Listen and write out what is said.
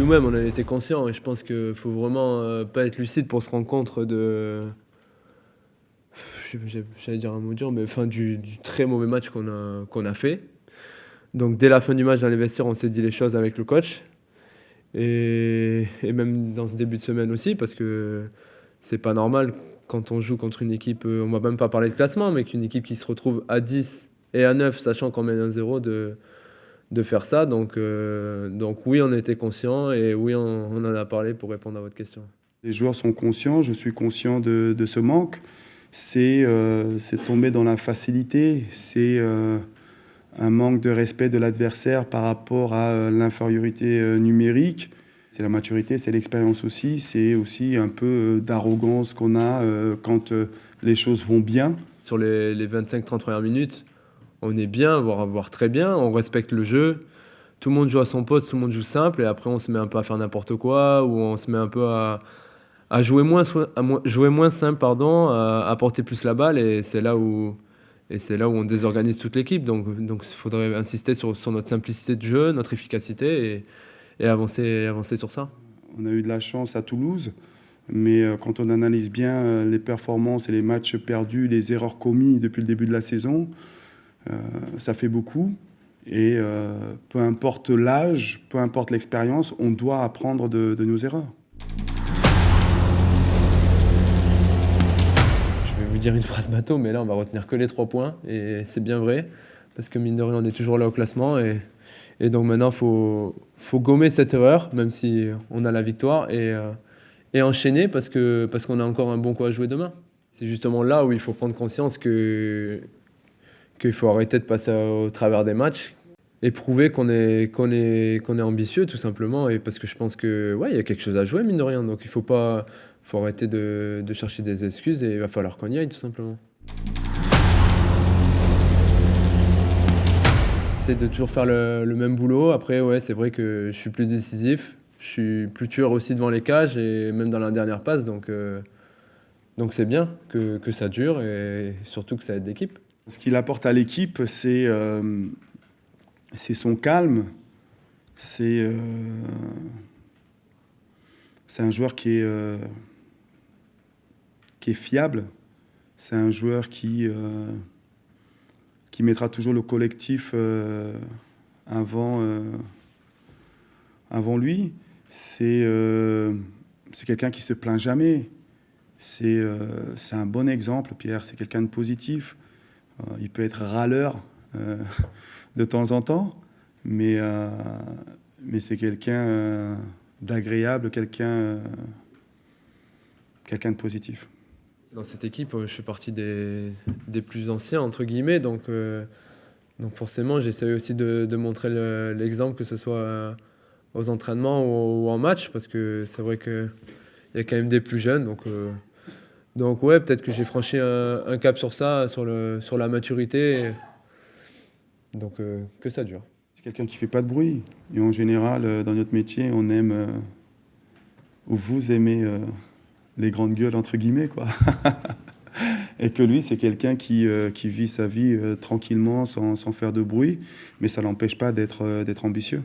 nous-mêmes, on en était conscients et je pense qu'il faut vraiment pas être lucide pour se rendre compte de. J'allais dire un mot dur, mais enfin, du très mauvais match qu'on a fait. Donc, dès la fin du match, dans les vestiaires, on s'est dit les choses avec le coach. Et même dans ce début de semaine aussi, parce que c'est pas normal quand on joue contre une équipe, on va même pas parler de classement, mais qu'une équipe qui se retrouve à 10 et à 9, sachant qu'on mène 1-0, de faire ça. Donc oui, on était conscients et oui, on en a parlé pour répondre à votre question. Les joueurs sont conscients, je suis conscient de ce manque. C'est tomber dans la facilité, c'est un manque de respect de l'adversaire par rapport à l'infériorité numérique. C'est la maturité, c'est l'expérience aussi, c'est aussi un peu d'arrogance qu'on a quand les choses vont bien. Sur les 25-30 premières minutes, on est bien, voire très bien, on respecte le jeu. Tout le monde joue à son poste, tout le monde joue simple, et après on se met un peu à faire n'importe quoi, ou on se met un peu à jouer moins simple, pardon, à porter plus la balle, et c'est là où on désorganise toute l'équipe. Donc il faudrait insister sur notre simplicité de jeu, notre efficacité, et avancer sur ça. On a eu de la chance à Toulouse, mais quand on analyse bien les performances et les matchs perdus, les erreurs commises depuis le début de la saison, ça fait beaucoup. Et peu importe l'âge, peu importe l'expérience, on doit apprendre de nos erreurs. Je vais vous dire une phrase bateau, mais là on va retenir que les 3 points, et c'est bien vrai, parce que mine de rien on est toujours là au classement, et donc maintenant faut gommer cette erreur, même si on a la victoire, et enchaîner parce qu'on a encore un bon coup à jouer demain. C'est justement là où il faut prendre conscience qu'il faut arrêter de passer au travers des matchs et prouver qu'on est ambitieux tout simplement, et parce que je pense que ouais, il y a quelque chose à jouer mine de rien, donc faut arrêter de chercher des excuses, et il va falloir qu'on y aille tout simplement. C'est de toujours faire le même boulot. Après, ouais, c'est vrai que je suis plus décisif, je suis plus tueur aussi devant les cages et même dans la dernière passe, donc c'est bien que ça dure et surtout que ça aide l'équipe. Ce qu'il apporte à l'équipe, c'est son calme, c'est un joueur qui est fiable, c'est un joueur qui mettra toujours le collectif avant lui. C'est quelqu'un qui se plaint jamais. C'est un bon exemple, Pierre. C'est quelqu'un de positif. Il peut être râleur de temps en temps, mais c'est quelqu'un d'agréable, quelqu'un de positif. Dans cette équipe, je fais partie des plus anciens, entre guillemets, donc forcément, j'essaie aussi de montrer l'exemple, que ce soit aux entraînements ou en match, parce que c'est vrai qu'il y a quand même des plus jeunes, donc ouais, peut-être que j'ai franchi un cap sur ça, sur la maturité, donc que ça dure. C'est quelqu'un qui fait pas de bruit. Et en général, dans notre métier, on aime, ou vous aimez les grandes gueules, entre guillemets, quoi. Et que lui, c'est quelqu'un qui vit sa vie tranquillement, sans faire de bruit, mais ça l'empêche pas d'être ambitieux.